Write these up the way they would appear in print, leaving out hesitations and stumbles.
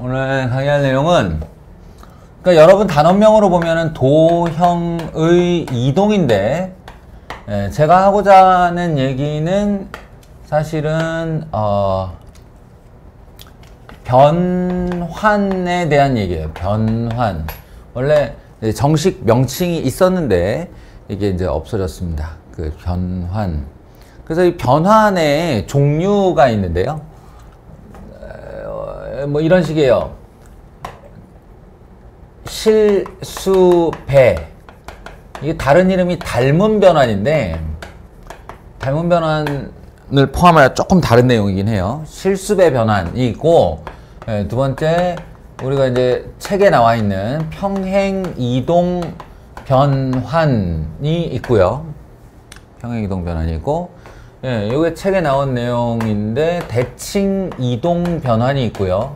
오늘 강의할 내용은 그러니까 여러분 단원명으로 보면은 도형의 이동인데 제가 하고자 하는 얘기는 사실은 변환에 대한 얘기예요. 변환. 원래 정식 명칭이 있었는데 이게 이제 없어졌습니다. 그 변환. 그래서 이 변환의 종류가 있는데요. 뭐 이런 식이에요. 실수배. 이게 다른 이름이 닮은 변환인데 닮은 변환을 포함하여 조금 다른 내용이긴 해요. 실수배 변환이 있고 두 번째 우리가 이제 책에 나와 있는 평행 이동 변환이 있고요. 평행 이동 변환이 있고 이게 책에 나온 내용인데 대칭 이동 변환이 있고요.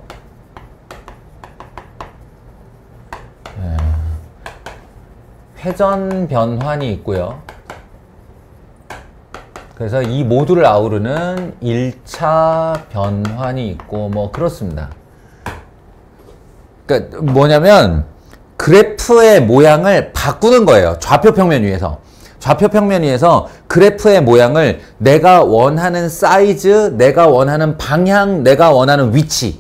회전 변환이 있고요. 그래서 이 모두를 아우르는 1차 변환이 있고 뭐 그렇습니다. 그러니까 뭐냐면 그래프의 모양을 바꾸는 거예요. 좌표 평면 위에서. 좌표 평면 위에서 그래프의 모양을 내가 원하는 사이즈, 내가 원하는 방향, 내가 원하는 위치에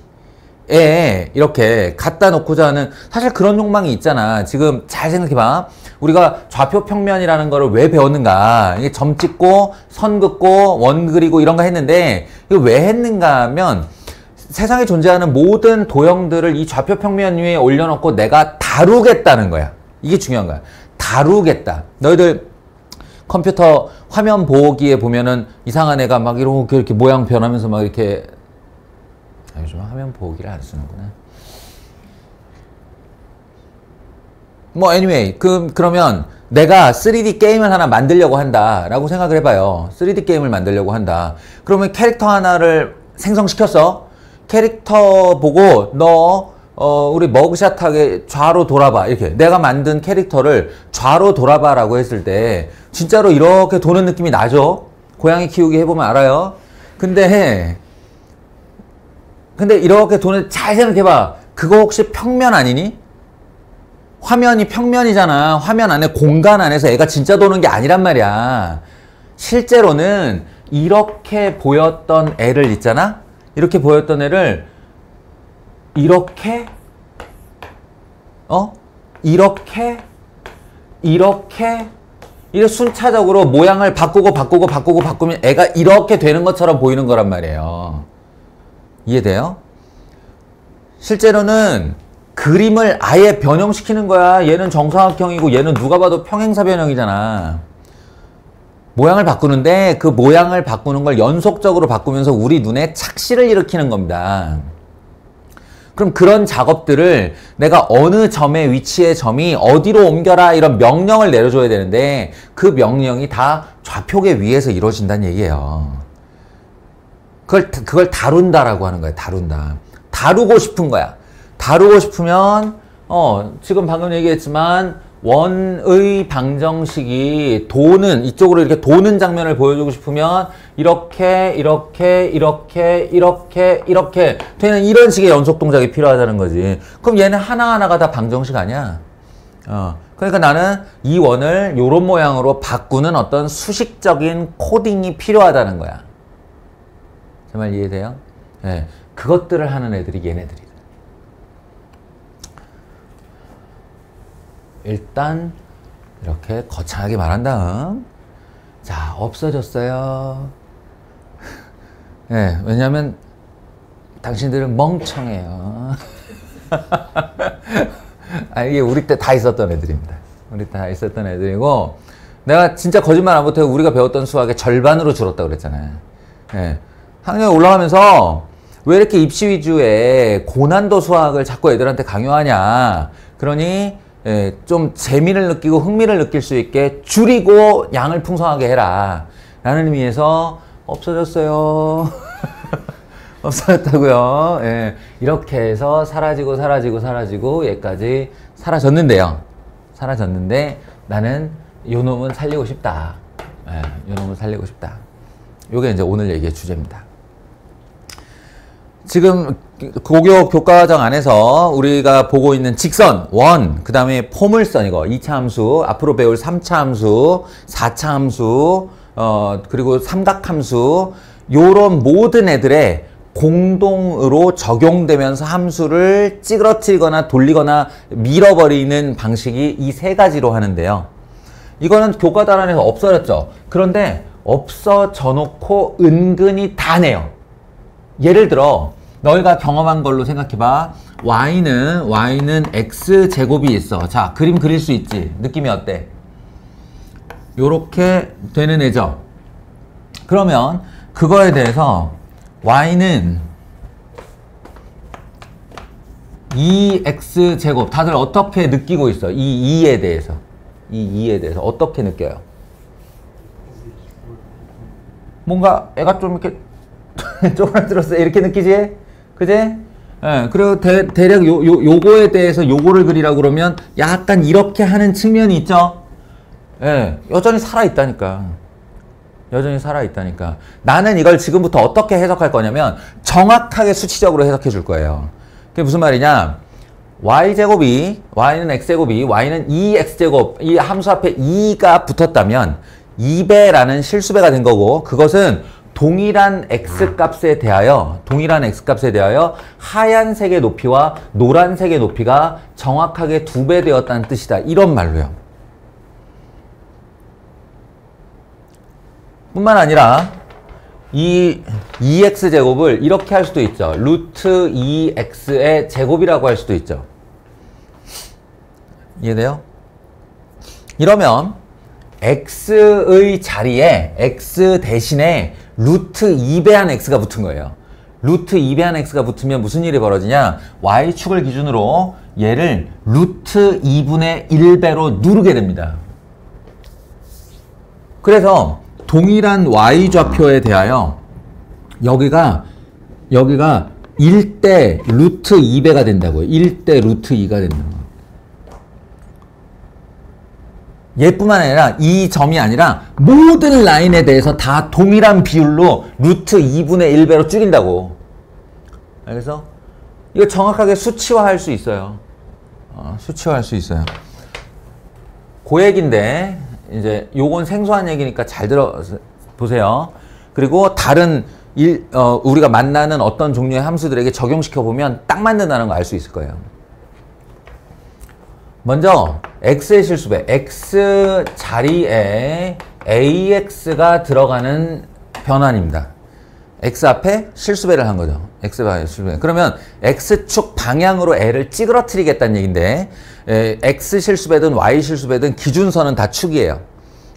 이렇게 갖다 놓고자 하는 사실 그런 욕망이 있잖아. 지금 잘 생각해봐. 우리가 좌표 평면이라는 거를 왜 배웠는가? 이게 점 찍고 선 긋고 원 그리고 이런 거 했는데 이거 왜 했는가 하면 세상에 존재하는 모든 도형들을 이 좌표 평면 위에 올려놓고 내가 다루겠다는 거야. 이게 중요한 거야. 다루겠다. 너희들 컴퓨터 화면 보기에 보면은 이상한 애가 막 이렇게 모양 변하면서 막 이렇게 요즘 화면 보기를 안 쓰는구나. 뭐 anyway 그러면 내가 3D 게임을 하나 만들려고 한다 라고 생각을 해봐요. 3D 게임을 만들려고 한다. 그러면 캐릭터 하나를 생성시켰어. 캐릭터 보고 너 우리 머그샷하게 좌로 돌아봐. 이렇게 내가 만든 캐릭터를 좌로 돌아봐 라고 했을 때 진짜로 이렇게 도는 느낌이 나죠. 고양이 키우기 해보면 알아요. 근데 이렇게 도는 잘 생각해봐. 그거 혹시 평면 아니니? 화면이 평면이잖아. 화면 안에 공간 안에서 애가 진짜 도는 게 아니란 말이야. 실제로는 이렇게 보였던 애를 있잖아. 이렇게 보였던 애를 이렇게 이렇게 순차적으로 모양을 바꾸면 애가 이렇게 되는 것처럼 보이는 거란 말이에요. 이해돼요? 실제로는 그림을 아예 변형시키는 거야. 얘는 정사각형이고 얘는 누가 봐도 평행사 변형이잖아. 모양을 바꾸는데 그 모양을 바꾸는 걸 연속적으로 바꾸면서 우리 눈에 착시를 일으키는 겁니다. 그럼 그런 작업들을 내가 어느 점의 위치의 점이 어디로 옮겨라 이런 명령을 내려줘야 되는데 그 명령이 다 좌표계 위에서 이루어진다는 얘기예요. 그걸 다룬다라고 하는 거야. 다룬다. 다루고 싶은 거야. 다루고 싶으면 지금 방금 얘기했지만 원의 방정식이 도는 이쪽으로 이렇게 도는 장면을 보여주고 싶으면 이렇게 되는 이런 식의 연속 동작이 필요하다는 거지. 그럼 얘는 하나하나가 다 방정식 아니야? 그러니까 나는 이 원을 요런 모양으로 바꾸는 어떤 수식적인 코딩이 필요하다는 거야. 제 말 이해돼요? 네. 그것들을 하는 애들이 얘네들이다. 일단 이렇게 거창하게 말한 다음 자 없어졌어요. 네, 왜냐면 당신들은 멍청해요. 이게 우리 때 다 있었던 애들입니다. 우리 때 다 있었던 애들이고 내가 진짜 거짓말 안 못해요. 우리가 배웠던 수학의 절반으로 줄었다고 그랬잖아요. 네. 학년이 올라가면서 왜 이렇게 입시 위주의 고난도 수학을 자꾸 애들한테 강요하냐. 그러니 좀 재미를 느끼고 흥미를 느낄 수 있게 줄이고 양을 풍성하게 해라 라는 의미에서 없어졌어요. 없어졌다고요. 이렇게 해서 사라지고 얘까지 사라졌는데요. 사라졌는데 나는 요 놈은 살리고 싶다. 요 놈은 살리고 싶다. 요게 이제 오늘 얘기의 주제입니다. 지금 고교 교과과정 안에서 우리가 보고 있는 직선, 원, 그 다음에 포물선 이거 2차 함수, 앞으로 배울 3차 함수, 4차 함수, 그리고 삼각함수 요런 모든 애들의 공동으로 적용되면서 함수를 찌그러뜨리거나 돌리거나 밀어버리는 방식이 이 세 가지로 하는데요. 이거는 교과단안에서 없어졌죠. 그런데 없어져 놓고 은근히 다 내요. 예를 들어 너희가 경험한 걸로 생각해봐. y는 x제곱이 있어. 자, 그림 그릴 수 있지? 느낌이 어때? 요렇게 되는 애죠. 그러면 그거에 대해서 y는 2x제곱 다들 어떻게 느끼고 있어? 이 2에 대해서. 이 2에 대해서 어떻게 느껴요? 뭔가 애가 좀 이렇게 쪼그라들었어. 이렇게 느끼지? 그지? 예, 그리고 대략 요거에 대해서 요거를 그리라고 그러면 약간 이렇게 하는 측면이 있죠? 예, 여전히 살아있다니까. 여전히 살아있다니까. 나는 이걸 지금부터 어떻게 해석할 거냐면 정확하게 수치적으로 해석해 줄 거예요. 그게 무슨 말이냐? y는 x제곱이, y는 2x제곱, 이 함수 앞에 2가 붙었다면 2배라는 실수배가 된 거고, 그것은 동일한 x값에 대하여 하얀색의 높이와 노란색의 높이가 정확하게 2배 되었다는 뜻이다. 이런 말로요. 뿐만 아니라 이 2x제곱을 이렇게 할 수도 있죠. 루트 2x의 제곱이라고 할 수도 있죠. 이해돼요? 이러면 x의 자리에 x 대신에 루트 2배한 x가 붙은 거예요. 루트 2배한 x가 붙으면 무슨 일이 벌어지냐? y축을 기준으로 얘를 루트 2분의 1배로 누르게 됩니다. 그래서 동일한 y좌표에 대하여 여기가 1대 루트 2배가 된다고요. 1대 루트 2가 된다는 거예요. 얘뿐만 아니라 이 점이 아니라 모든 라인에 대해서 다 동일한 비율로 루트 2분의 1배로 줄인다고. 그래서 이거 정확하게 수치화할 수 있어요. 수치화할 수 있어요. 그 얘기인데 이제 요건 생소한 얘기니까 잘 들어보세요. 그리고 다른 우리가 만나는 어떤 종류의 함수들에게 적용시켜 보면 딱 맞는다는 거 알 수 있을 거예요. 먼저 x의 실수배, x 자리에 ax가 들어가는 변환입니다. x 앞에 실수배를 한 거죠. x가 실수배. 그러면 x축 방향으로 애를 찌그러뜨리겠다는 얘기인데 x 실수배든 y 실수배든 기준선은 다 축이에요.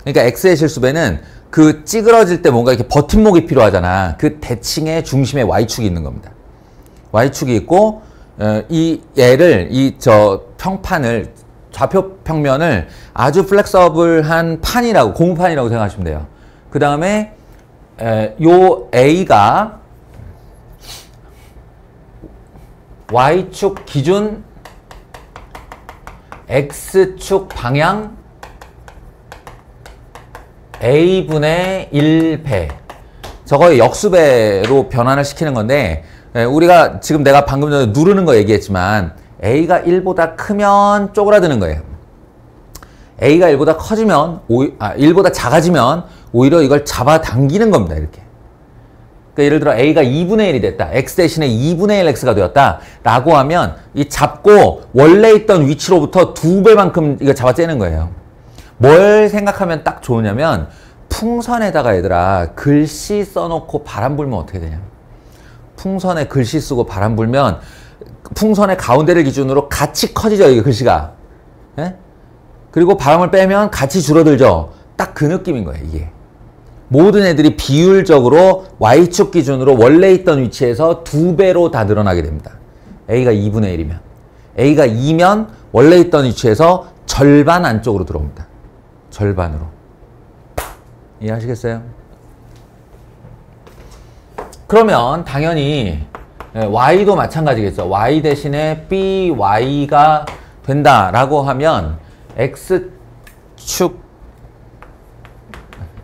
그러니까 x의 실수배는 그 찌그러질 때 뭔가 이렇게 버팀목이 필요하잖아. 그 대칭의 중심에 y축이 있는 겁니다. y축이 있고 이 얘를 평판을 좌표 평면을 아주 플렉서블한 판이라고 고무판이라고 생각하시면 돼요. 그 다음에 요 A가 Y축 기준 X축 방향 A분의 1배 저거의 역수배로 변환을 시키는 건데 우리가 지금 내가 방금 전에 누르는 거 얘기했지만 A가 1보다 크면 쪼그라드는 거예요. A가 1보다 커지면 1보다 작아지면 오히려 이걸 잡아당기는 겁니다. 이렇게. 그러니까 예를 들어 A가 2분의 1이 됐다. X 대신에 2분의 1 X가 되었다. 라고 하면 이 잡고 원래 있던 위치로부터 2배만큼 이거 잡아째는 거예요. 뭘 생각하면 딱 좋으냐면 풍선에다가 얘들아 글씨 써놓고 바람 불면 어떻게 되냐. 풍선에 글씨 쓰고 바람 불면 풍선의 가운데를 기준으로 같이 커지죠. 이게 글씨가. 예? 그리고 바람을 빼면 같이 줄어들죠. 딱 그 느낌인 거예요. 이게. 모든 애들이 비율적으로 Y축 기준으로 원래 있던 위치에서 2배로 다 늘어나게 됩니다. A가 2분의 1이면. A가 2면 원래 있던 위치에서 절반 안쪽으로 들어옵니다. 절반으로. 이해하시겠어요? 그러면 당연히 y도 마찬가지겠죠. y 대신에 by가 된다라고 하면 x축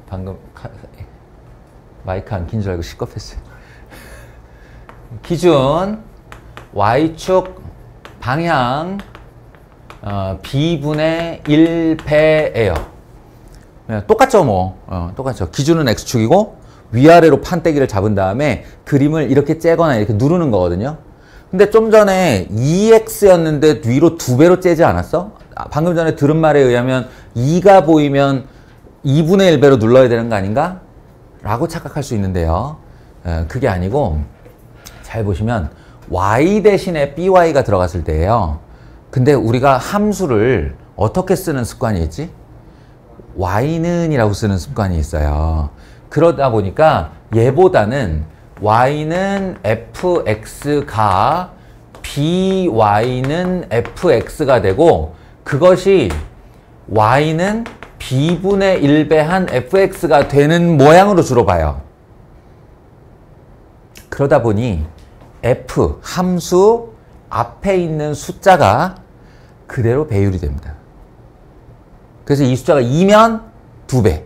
방금 마이크 안 킨 줄 알고 시겁했어요. 기준 y축 방향 b분의 1배예요. 똑같죠 뭐. 똑같죠. 기준은 x축이고 위아래로 판때기를 잡은 다음에 그림을 이렇게 째거나 이렇게 누르는 거거든요. 근데 좀 전에 2x였는데 위로 2배로 째지 않았어? 방금 전에 들은 말에 의하면 2가 보이면 2분의 1배로 눌러야 되는 거 아닌가? 라고 착각할 수 있는데요. 그게 아니고 잘 보시면 y 대신에 by가 들어갔을 때예요. 근데 우리가 함수를 어떻게 쓰는 습관이 있지? y는 이라고 쓰는 습관이 있어요. 그러다 보니까 얘보다는 y는 fx가 by는 fx가 되고 그것이 y는 b분의 1배한 fx가 되는 모양으로 주로 봐요. 그러다 보니 f 함수 앞에 있는 숫자가 그대로 배율이 됩니다. 그래서 이 숫자가 2면 2배,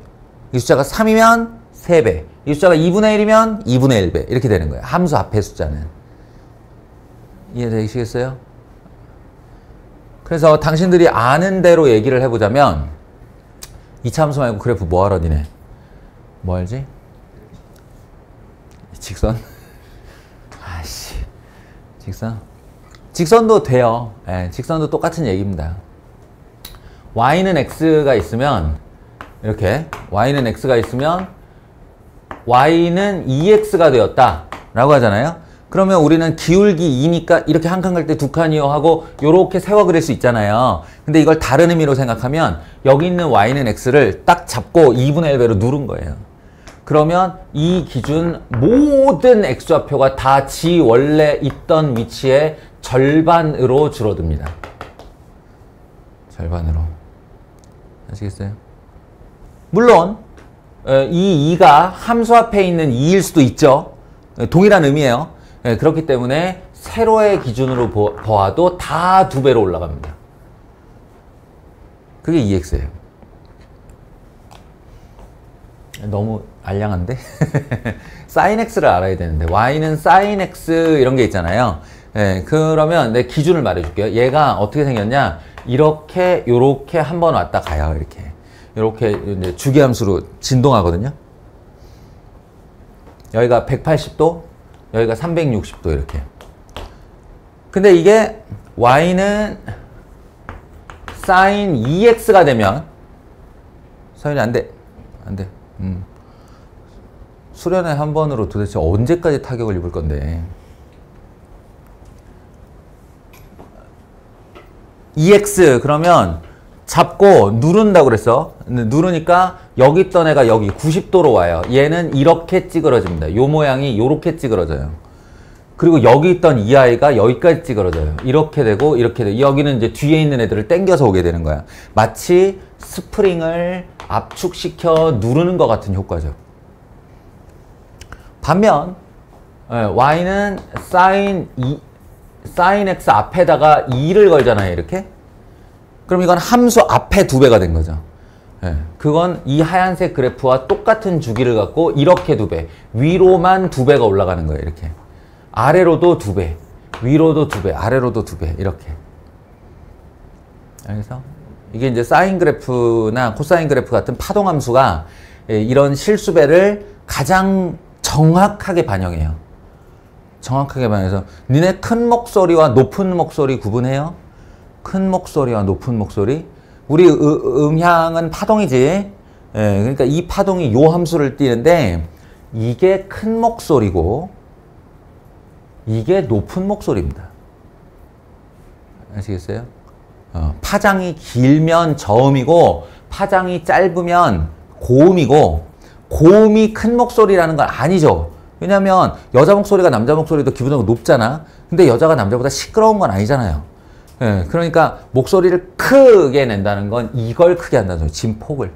이 숫자가 3이면 3배, 이 숫자가 2분의 1이면 2분의 1배 이렇게 되는 거예요. 함수 앞에 숫자는. 이해되시겠어요? 그래서 당신들이 아는 대로 얘기를 해보자면 2차 함수 말고 그래프 뭐하러 니네? 뭐 알지? 직선? 아씨 직선? 직선도 돼요. 예, 직선도 똑같은 얘기입니다. y는 x가 있으면 이렇게 y는 x가 있으면 y는 2x가 되었다 라고 하잖아요. 그러면 우리는 기울기 2니까 이렇게 한 칸 갈 때 2칸이요 하고 요렇게 세워 그릴 수 있잖아요. 근데 이걸 다른 의미로 생각하면 여기 있는 y는 x를 딱 잡고 2분의 1배로 누른 거예요. 그러면 이 기준 모든 x좌표가 다 지 원래 있던 위치의 절반으로 줄어듭니다. 절반으로. 아시겠어요? 물론 이 2가 함수 앞에 있는 2일 수도 있죠. 동일한 의미예요. 그렇기 때문에 세로의 기준으로 보아도 다 2배로 올라갑니다. 그게 2x예요. 너무 알량한데? sin x를 알아야 되는데 y는 sin x 이런 게 있잖아요. 그러면 내 기준을 말해줄게요. 얘가 어떻게 생겼냐? 이렇게 요렇게 한번 왔다 가요. 이렇게 이제 주기함수로 진동하거든요. 여기가 180도, 여기가 360도 이렇게. 근데 이게 y는 sin 2x가 되면 서윤이 안 돼. 수련회 한 번으로 도대체 언제까지 타격을 입을 건데. 2x 그러면 잡고 누른다고 그랬어. 누르니까 여기 있던 애가 여기 90도로 와요. 얘는 이렇게 찌그러집니다. 요 모양이 요렇게 찌그러져요. 그리고 여기 있던 이 아이가 여기까지 찌그러져요. 이렇게 되고 이렇게 되고 여기는 이제 뒤에 있는 애들을 당겨서 오게 되는 거야. 마치 스프링을 압축시켜 누르는 것 같은 효과죠. 반면 y는 sin x 앞에다가 2를 걸잖아요. 이렇게. 그럼 이건 함수 앞에 2배가 된 거죠. 그건 이 하얀색 그래프와 똑같은 주기를 갖고 이렇게 2배, 위로만 2배가 올라가는 거예요. 이렇게. 아래로도 2배, 위로도 2배, 아래로도 2배 이렇게. 알겠어? 이게 이제 사인 그래프나 코사인 그래프 같은 파동 함수가 이런 실수배를 가장 정확하게 반영해요. 정확하게 반영해서 니네 큰 목소리와 높은 목소리 구분해요? 큰 목소리와 높은 목소리? 우리 음향은 파동이지. 그러니까 이 파동이 요 함수를 띠는데 이게 큰 목소리고 이게 높은 목소리입니다. 아시겠어요? 파장이 길면 저음이고 파장이 짧으면 고음이고 고음이 큰 목소리라는 건 아니죠. 왜냐면 여자 목소리가 남자 목소리도 기본적으로 높잖아. 근데 여자가 남자보다 시끄러운 건 아니잖아요. 그러니까 목소리를 크게 낸다는 건 이걸 크게 한다는 소리. 진폭을.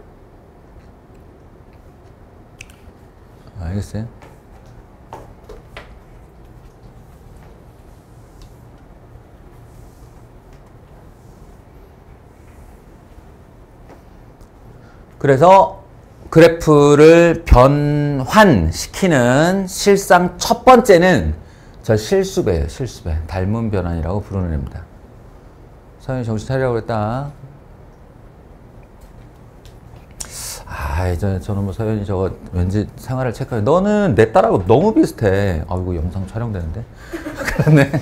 알겠어요? 그래서 그래프를 변환시키는 실상 첫 번째는 저 실수배예요. 실수배. 닮은 변환이라고 부르는 애입니다. 서현이 정신 차리라고 그랬다. 저는 뭐 서현이 저거 왠지 생활을 체크해. 너는 내 딸하고 너무 비슷해. 이거 영상 촬영되는데. 그렇네.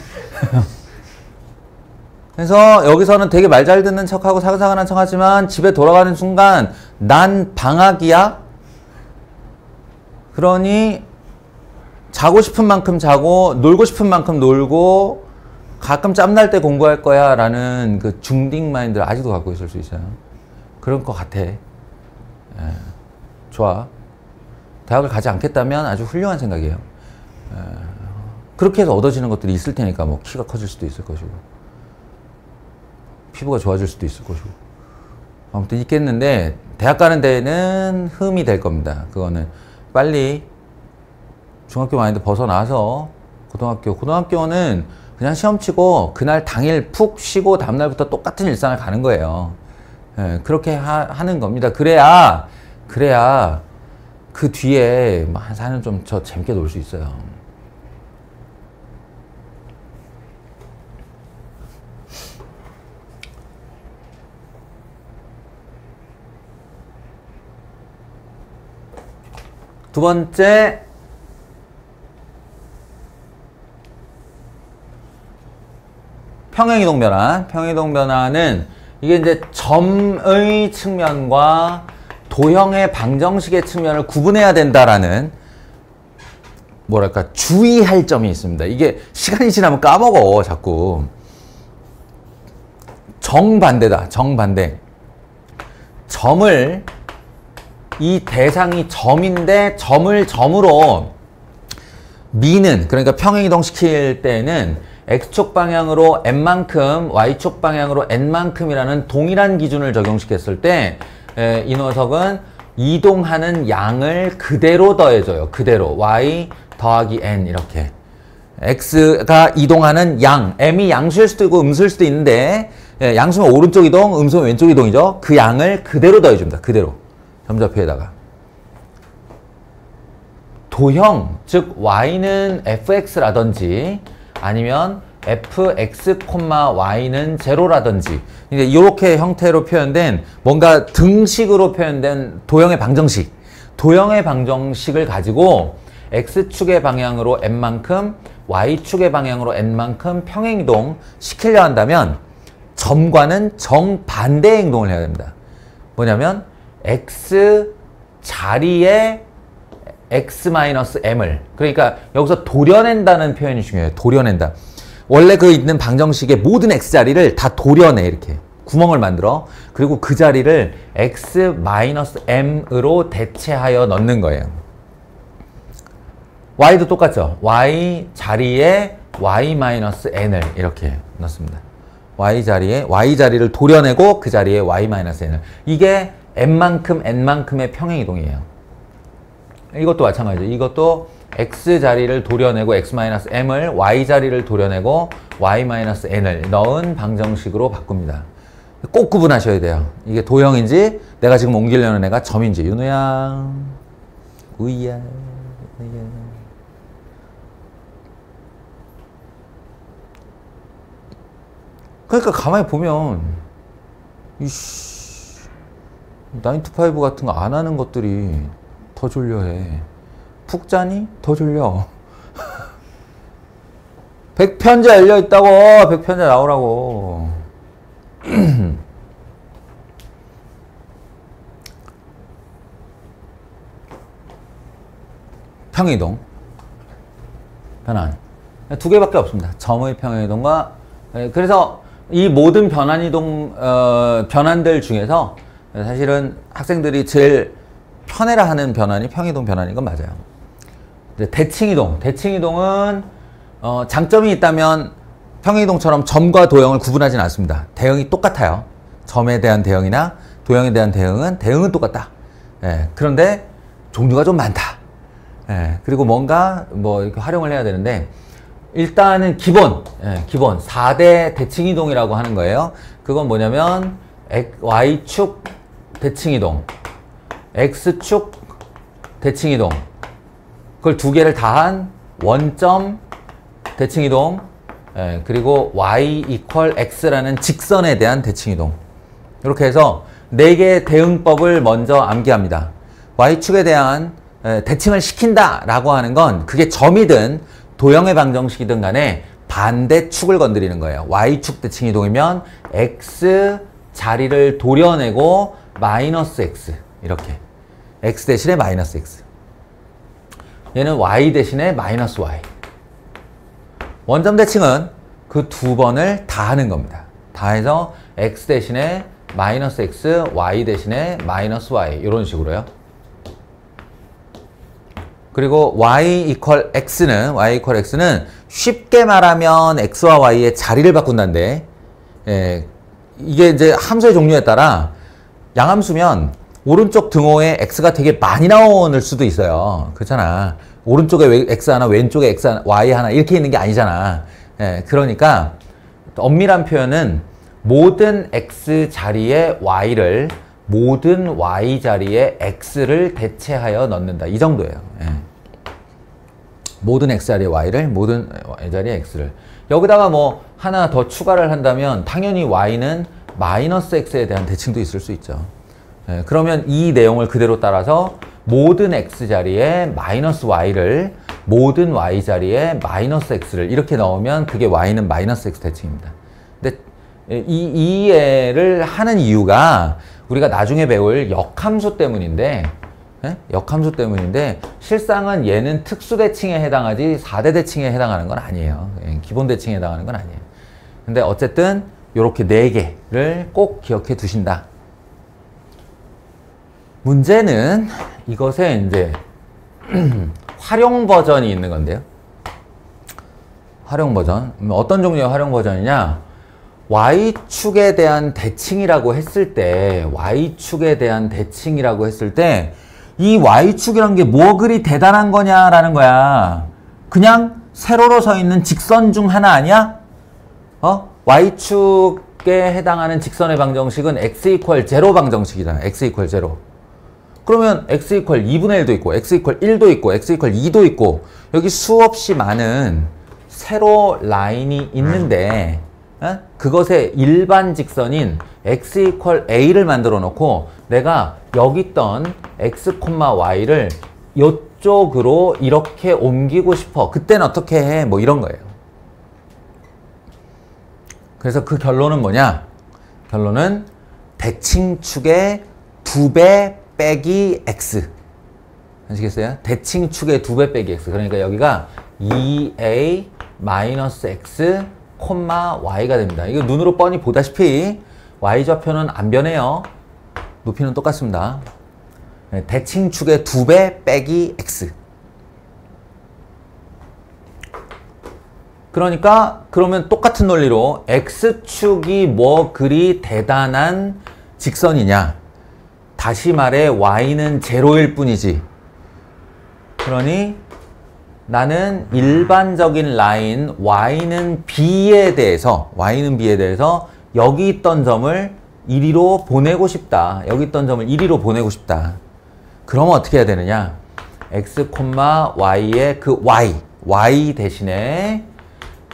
그래서 여기서는 되게 말 잘 듣는 척하고 사근사근한 척하지만 집에 돌아가는 순간 난 방학이야? 그러니 자고 싶은 만큼 자고 놀고 싶은 만큼 놀고 가끔 짬날 때 공부할 거야 라는 그 중딩 마인드를 아직도 갖고 있을 수 있어요. 그럴 것 같아. 좋아. 대학을 가지 않겠다면 아주 훌륭한 생각이에요. 그렇게 해서 얻어지는 것들이 있을 테니까 뭐 키가 커질 수도 있을 것이고 피부가 좋아질 수도 있을 것이고 아무튼 있겠는데 대학 가는 데는 흠이 될 겁니다. 그거는 빨리 중학교 마인드 벗어나서 고등학교는 그냥 시험 치고 그날 당일 푹 쉬고 다음날부터 똑같은 일상을 가는 거예요. 그렇게 하는 겁니다. 그래야 그 뒤에 한 4년 좀 저 재밌게 놀 수 있어요. 두 번째, 평행이동 변환. 평행이동 변환은 이게 이제 점의 측면과 도형의 방정식의 측면을 구분해야 된다라는 뭐랄까 주의할 점이 있습니다. 이게 시간이 지나면 까먹어 자꾸. 정반대다. 정반대. 점을 이 대상이 점인데 점을 점으로 미는 그러니까 평행이동 시킬 때는 x축 방향으로 n만큼 y축 방향으로 n만큼이라는 동일한 기준을 적용시켰을 때 이 녀석은 이동하는 양을 그대로 더해줘요. 그대로 y 더하기 n 이렇게 x가 이동하는 양 m이 양수일 수도 있고 음수일 수도 있는데 양수면 오른쪽 이동 음수면 왼쪽 이동이죠. 그 양을 그대로 더해줍니다. 그대로 점좌표에다가 도형 즉 y는 fx라든지 아니면 fx, y는 제로라든지 이렇게 형태로 표현된 뭔가 등식으로 표현된 도형의 방정식 도형의 방정식을 가지고 x축의 방향으로 n만큼 y축의 방향으로 n만큼 평행이동 시키려 한다면 점과는 정반대의 행동을 해야 됩니다. 뭐냐면 x 자리에 x-m을 그러니까 여기서 도려낸다는 표현이 중요해요. 도려낸다. 원래 그 있는 방정식의 모든 x자리를 다 도려내 이렇게 구멍을 만들어 그리고 그 자리를 x-m으로 대체하여 넣는 거예요. y도 똑같죠. y 자리에 y-n을 이렇게 넣습니다. y 자리를 도려내고 그 자리에 y-n을 이게 n만큼의 평행이동이에요. 이것도 마찬가지죠. 이것도 x 자리를 도려내고 x-m을 y 자리를 도려내고 y-n을 넣은 방정식으로 바꿉니다. 꼭 구분하셔야 돼요. 이게 도형인지 내가 지금 옮기려는 애가 점인지. 윤우야 우이야 그러니까 가만히 보면 이씨 9to5 같은 거 안 하는 것들이 더 졸려해. 푹 자니? 더 졸려. 100편제 열려있다고. 100편제 나오라고. 평행이동 변환 두 개밖에 없습니다. 점의 평행이동과 그래서 이 모든 변환들 중에서 사실은 학생들이 제일 편해라 하는 변환이 평행이동 변환인 건 맞아요. 이제 대칭이동은 장점이 있다면 평행이동처럼 점과 도형을 구분하진 않습니다. 대응이 똑같아요. 점에 대한 대응이나 도형에 대한 대응은 똑같다. 그런데 종류가 좀 많다. 그리고 뭔가 이렇게 활용을 해야 되는데 일단은 기본 4대 대칭이동이라고 하는 거예요. 그건 뭐냐면 y축 대칭이동, x축 대칭이동 그걸 두 개를 다한 원점 대칭이동, 그리고 y equal x라는 직선에 대한 대칭이동. 이렇게 해서 4개의 대응법을 먼저 암기합니다. y축에 대한 대칭을 시킨다라고 하는 건 그게 점이든 도형의 방정식이든 간에 반대축을 건드리는 거예요. y축 대칭이동이면 x 자리를 도려내고 마이너스 x 이렇게 x 대신에 마이너스 x, 얘는 y 대신에 마이너스 y. 원점 대칭은 그 2번을 다 하는 겁니다. 다 해서 x 대신에 마이너스 x, y 대신에 마이너스 y 이런 식으로요. 그리고 y equal x는 쉽게 말하면 x와 y의 자리를 바꾼다는데, 이게 이제 함수의 종류에 따라 양함수면 오른쪽 등호에 x가 되게 많이 나올 수도 있어요. 그렇잖아. 오른쪽에 x 하나, 왼쪽에 x 하나, y 하나 이렇게 있는 게 아니잖아. 그러니까 엄밀한 표현은 모든 x 자리에 y를, 모든 y 자리에 x를 대체하여 넣는다. 이 정도예요. 모든 x 자리에 y를, 모든 y 자리에 x를. 여기다가 뭐 하나 더 추가를 한다면 당연히 y는 마이너스 x에 대한 대칭도 있을 수 있죠. 그러면 이 내용을 그대로 따라서 모든 x 자리에 마이너스 y를, 모든 y 자리에 마이너스 x를 이렇게 넣으면 그게 y는 마이너스 x 대칭입니다. 근데 이 이해를 하는 이유가 우리가 나중에 배울 역함수 때문인데, 역함수 때문인데 실상은 얘는 특수 대칭에 해당하지 4대 대칭에 해당하는 건 아니에요. 기본 대칭에 해당하는 건 아니에요. 근데 어쨌든 이렇게 4개를 꼭 기억해 두신다. 문제는 이것에 이제 활용 버전이 있는 건데요. 활용 버전. 어떤 종류의 활용 버전이냐? y축에 대한 대칭이라고 했을 때, y축에 대한 대칭이라고 했을 때, 이 y축이란 게 뭐 그리 대단한 거냐라는 거야. 그냥 세로로 서 있는 직선 중 하나 아니야? y축에 해당하는 직선의 방정식은 x equal 0 방정식이잖아. x equal 0. 그러면 x equal 2분의 1도 있고, x equal 1도 있고, x equal 2도 있고, 여기 수없이 많은 세로 라인이 있는데, 그것의 일반 직선인 x equal a를 만들어 놓고 내가 여기 있던 x, y를 이쪽으로 이렇게 옮기고 싶어. 그때는 어떻게 해? 뭐 이런 거예요. 그래서 그 결론은 뭐냐? 결론은 대칭축의 2배 빼기 x. 아시겠어요? 대칭축의 2배 빼기 x. 그러니까 여기가 2a 마이너스 x, y가 됩니다. 이거 눈으로 뻔히 보다시피 y좌표는 안 변해요. 높이는 똑같습니다. 대칭축의 2배 빼기 x. 그러니까 그러면 똑같은 논리로 x축이 뭐 그리 대단한 직선이냐? 다시 말해 y는 0일 뿐이지. 그러니 나는 일반적인 라인 y는 b에 대해서 여기 있던 점을 이리로 보내고 싶다. 여기 있던 점을 이리로 보내고 싶다. 그러면 어떻게 해야 되느냐? x, y의 그 y 대신에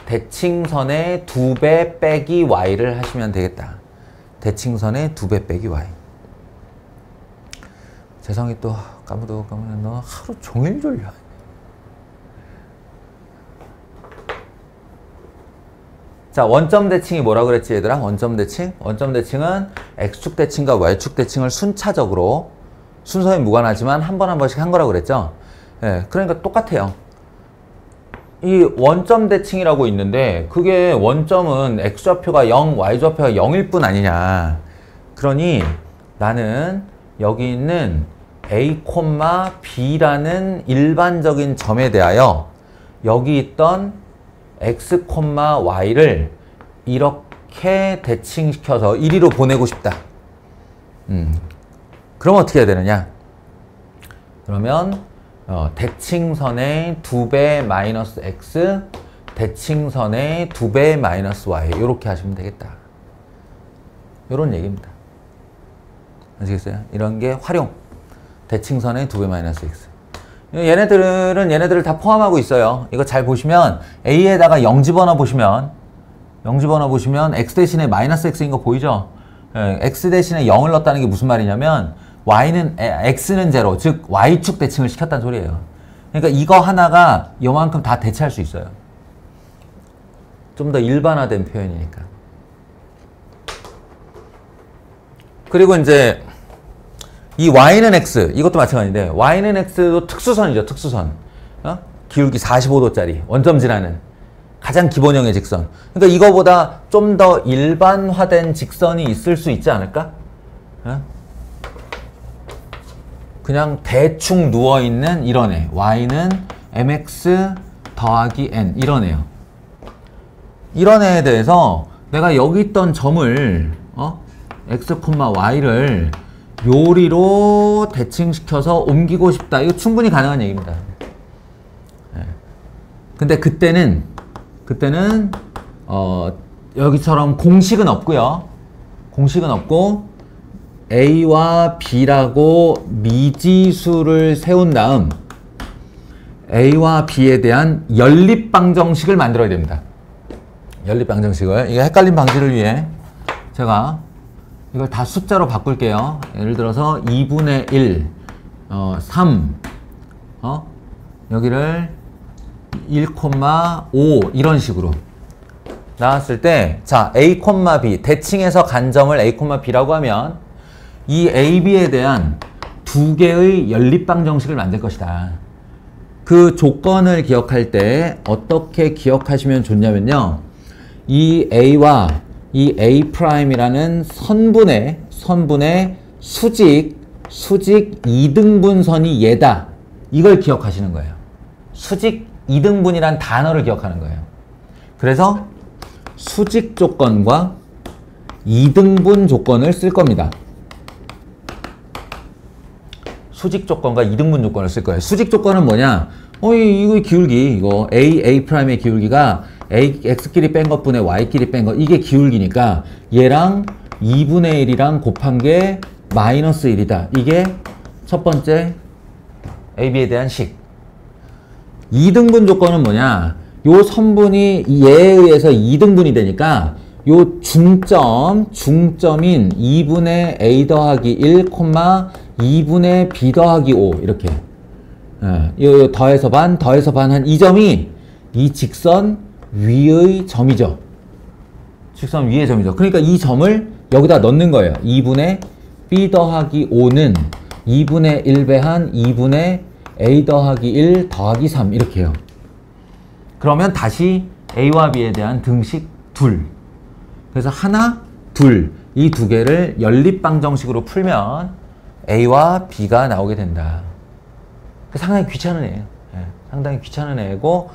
대칭선의 2배 빼기 y를 하시면 되겠다. 대칭선의 2배 빼기 y. 재성이 또 까무도 너 하루 종일 졸려. 자, 원점 대칭이 뭐라고 그랬지 얘들아? 원점 대칭? 원점 대칭은 x축 대칭과 y축 대칭을 순차적으로, 순서에 무관하지만 한 번 한 번씩 한 거라고 그랬죠? 그러니까 똑같아요. 이 원점 대칭이라고 있는데 그게 원점은 x좌표가 0, y좌표가 0일 뿐 아니냐. 그러니 나는 여기 있는 a, b라는 일반적인 점에 대하여 여기 있던 x, y를 이렇게 대칭시켜서 이리로 보내고 싶다. 그러면 어떻게 해야 되느냐? 그러면 대칭선의 2배 마이너스 x, 대칭선의 2배 마이너스 y 이렇게 하시면 되겠다. 이런 얘기입니다. 아시겠어요? 이런 게 활용. 대칭선의 2배 마이너스 x. 얘네들은 얘네들을 다 포함하고 있어요. 이거 잘 보시면 A에다가 0 집어넣어 보시면 x 대신에 마이너스 x인 거 보이죠? x 대신에 0을 넣었다는 게 무슨 말이냐면 x는 제로, 즉 y축 대칭을 시켰다는 소리예요. 그러니까 이거 하나가 요만큼 다 대체할 수 있어요. 좀 더 일반화된 표현이니까. 그리고 이제 이 y는 x, 이것도 마찬가지인데 y는 x도 특수선이죠. 특수선. 기울기 45도짜리 원점 지나는 가장 기본형의 직선. 그러니까 이거보다 좀 더 일반화된 직선이 있을 수 있지 않을까? 그냥 대충 누워있는 이런 애. y는 mx 더하기 n 이런 애요. 이런 애에 대해서 내가 여기 있던 점을 x, y를 요리로 대칭시켜서 옮기고 싶다. 이거 충분히 가능한 얘기입니다. 근데 그때는 여기처럼 공식은 없고요. 공식은 없고 A와 B라고 미지수를 세운 다음 A와 B에 대한 연립방정식을 만들어야 됩니다. 연립방정식을. 이게 헷갈림 방지를 위해 제가 이걸 다 숫자로 바꿀게요. 예를 들어서 2분의 1, 3, 여기를 1,5 이런 식으로 나왔을 때, 자, A, B 대칭해서 간 점을 A, B라고 하면 이 A, B에 대한 두 개의 연립방정식을 만들 것이다. 그 조건을 기억할 때 어떻게 기억하시면 좋냐면요. 이 A와 이 A'이라는 선분의 수직 2등분선이 얘다. 이걸 기억하시는 거예요. 수직 2등분이란 단어를 기억하는 거예요. 그래서 수직 조건과 2등분 조건을 쓸 겁니다. 수직 조건과 2등분 조건을 쓸 거예요. 수직 조건은 뭐냐? 이거 기울기, 이거 A'의 기울기가 x끼리 뺀 것분의 y끼리 뺀 것, 이게 기울기니까 얘랑 2분의 1이랑 곱한 게 마이너스 1이다. 이게 첫 번째 AB에 대한 식. 2등분 조건은 뭐냐? 요 선분이 얘에 의해서 2등분이 되니까 요 중점인 2분의 A 더하기 1, 2분의 B 더하기 5 이렇게 요 더해서 반 한 이 점이 이 직선 위의 점이죠. 직선 위의 점이죠. 그러니까 이 점을 여기다 넣는 거예요. 2분의 B 더하기 5는 2분의 1배한 2분의 A 더하기 1 더하기 3 이렇게 해요. 그러면 다시 A와 B에 대한 등식 둘. 그래서 하나, 둘. 이 두 개를 연립방정식으로 풀면 A와 B가 나오게 된다. 상당히 귀찮은 애예요. 상당히 귀찮은 애고,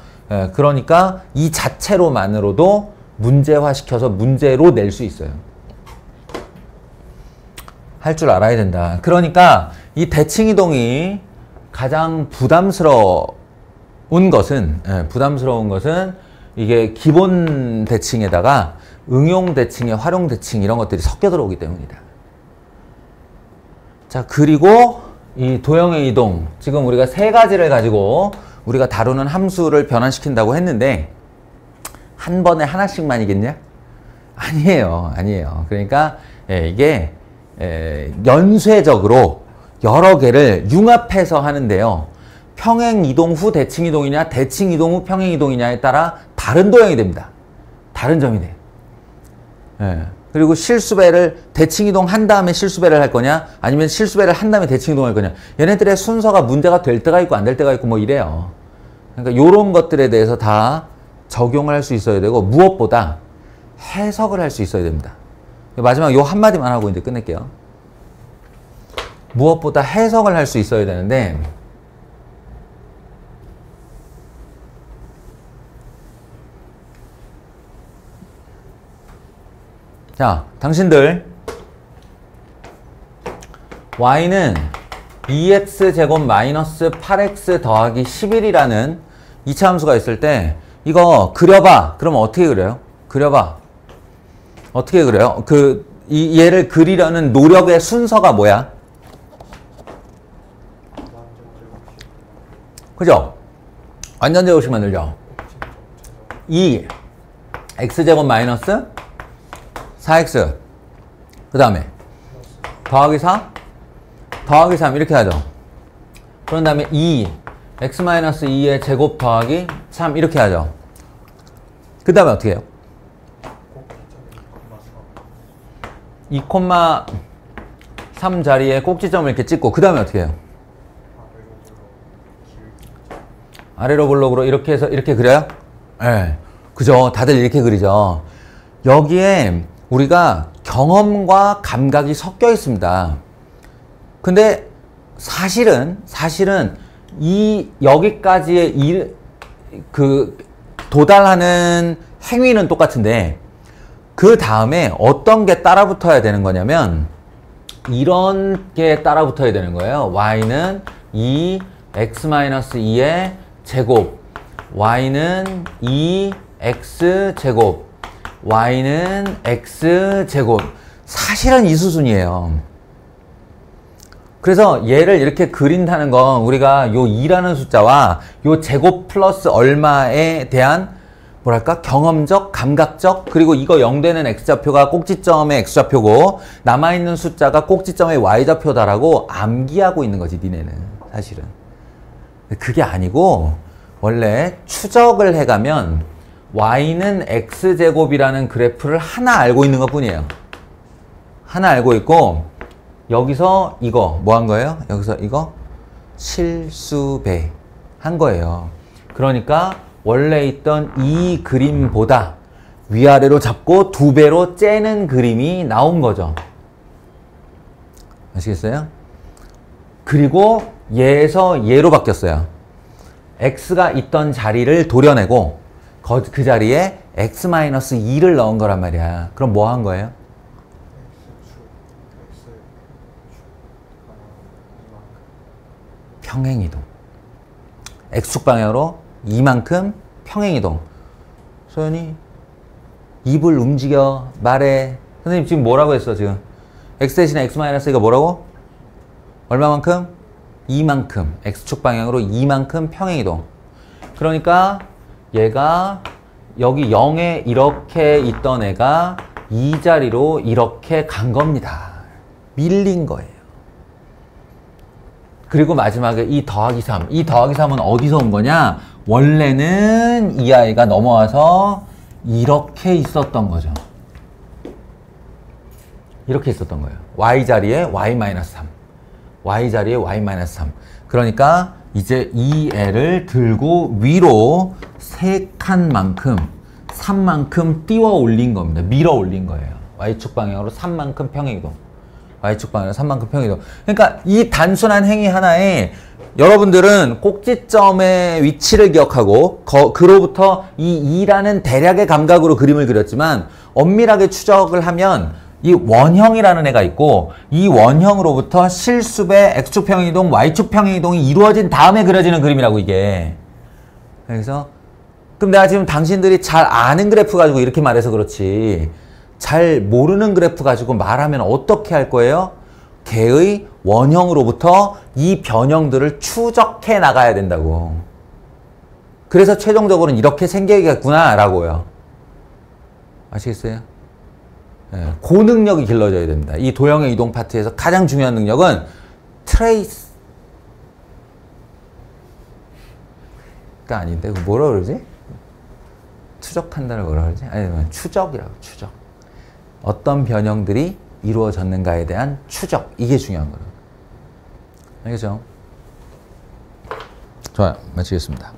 그러니까 이 자체로만으로도 문제화시켜서 문제로 낼 수 있어요. 할 줄 알아야 된다. 그러니까 이 대칭이동이 가장 부담스러운 것은 이게 기본 대칭에다가 응용 대칭에 활용 대칭 이런 것들이 섞여 들어오기 때문이다. 자, 그리고 이 도형의 이동, 지금 우리가 세 가지를 가지고 우리가 다루는 함수를 변환시킨다고 했는데 한 번에 하나씩만이겠냐? 아니에요. 그러니까 이게 연쇄적으로 여러 개를 융합해서 하는데요. 평행이동 후 대칭이동이냐 대칭이동 후 평행이동이냐에 따라 다른 도형이 됩니다. 다른 점이 돼요. 그리고 실수배를 대칭이동 한 다음에 실수배를 할 거냐 아니면 실수배를 한 다음에 대칭이동 할 거냐, 얘네들의 순서가 문제가 될 때가 있고 안 될 때가 있고 뭐 이래요. 그러니까 요런 것들에 대해서 다 적용을 할 수 있어야 되고 무엇보다 해석을 할 수 있어야 됩니다. 마지막 요 한마디만 하고 이제 끝낼게요. 무엇보다 해석을 할 수 있어야 되는데 자, 당신들 y는 2x제곱 마이너스 8x 더하기 11이라는 2차 함수가 있을 때 이거 그려봐. 그러면 어떻게 그려요? 그려봐. 어떻게 그려요? 얘를 그리려는 노력의 순서가 뭐야? 그죠? 완전 제곱식 만들죠? 2 x제곱 마이너스 4x 그 다음에 더하기 4 더하기 3 이렇게 하죠. 그런 다음에 2 x 마이너스 2의 제곱 더하기 3 이렇게 하죠. 그 다음에 어떻게 해요? 2,3 자리에 꼭지점을 이렇게 찍고 그 다음에 어떻게 해요? 아래로 블록으로 이렇게 해서 이렇게 그려요? 네. 그죠? 다들 이렇게 그리죠. 여기에 우리가 경험과 감각이 섞여 있습니다. 근데 사실은 이 여기까지의 도달하는 행위는 똑같은데 그 다음에 어떤 게 따라 붙어야 되는 거냐면 이런 게 따라 붙어야 되는 거예요. y는 2x-2의 제곱, y는 2x제곱, y는 x제곱. 사실은 이 수순이에요. 그래서 얘를 이렇게 그린다는 건 우리가 요 2라는 숫자와 요 제곱 플러스 얼마에 대한 뭐랄까 경험적, 감각적, 그리고 이거 0 되는 x좌표가 꼭지점의 x좌표고 남아있는 숫자가 꼭지점의 y좌표다라고 암기하고 있는 거지 니네는 사실은. 그게 아니고 원래 추적을 해가면 y는 x제곱이라는 그래프를 하나 알고 있는 것 뿐이에요. 하나 알고 있고 여기서 이거 뭐 한 거예요? 여기서 이거 실수배 한 거예요. 그러니까 원래 있던 이 그림보다 위아래로 잡고 2배로 째는 그림이 나온 거죠. 아시겠어요? 그리고 얘에서 얘로 바뀌었어요. x가 있던 자리를 도려내고 그 자리에 x-2를 넣은 거란 말이야. 그럼 뭐 한 거예요? 평행이동. x축 방향으로 이만큼 평행이동. 소연이 입을 움직여 말해. 선생님 지금 뭐라고 했어 지금? x 대신에 x-2가 뭐라고? 얼마만큼? 이만큼. x축 방향으로 이만큼 평행이동. 그러니까 얘가 여기 0에 이렇게 있던 애가 이 자리로 이렇게 간 겁니다. 밀린 거예요. 그리고 마지막에 이 더하기 3. 이 더하기 3은 어디서 온 거냐? 원래는 이 아이가 넘어와서 이렇게 있었던 거죠. 이렇게 있었던 거예요. y 자리에 y-3. y 자리에 y-3. 그러니까 이제 이 애를 들고 위로 3칸만큼 3만큼 띄워 올린 겁니다. 밀어 올린 거예요. y축 방향으로 3만큼 평행이동. y축 방향으로 3만큼 평행이동. 그러니까 이 단순한 행위 하나에 여러분들은 꼭지점의 위치를 기억하고 그로부터 이 2라는 대략의 감각으로 그림을 그렸지만 엄밀하게 추적을 하면 이 원형이라는 애가 있고 이 원형으로부터 실수배 x축 평행이동, y축 평행이동이 이루어진 다음에 그려지는 그림이라고 이게. 그래서 그럼 내가 지금 당신들이 잘 아는 그래프 가지고 이렇게 말해서 그렇지 잘 모르는 그래프 가지고 말하면 어떻게 할 거예요? 걔의 원형으로부터 이 변형들을 추적해 나가야 된다고. 그래서 최종적으로는 이렇게 생기겠구나 라고요. 아시겠어요? 네, 그 능력이 길러져야 됩니다. 이 도형의 이동 파트에서 가장 중요한 능력은 트레이스가 아닌데 그 뭐라 그러지? 추적한다를 뭐라 그러지? 아니면 추적이라고. 추적. 어떤 변형들이 이루어졌는가에 대한 추적. 이게 중요한 거예요. 알겠죠? 좋아요. 마치겠습니다.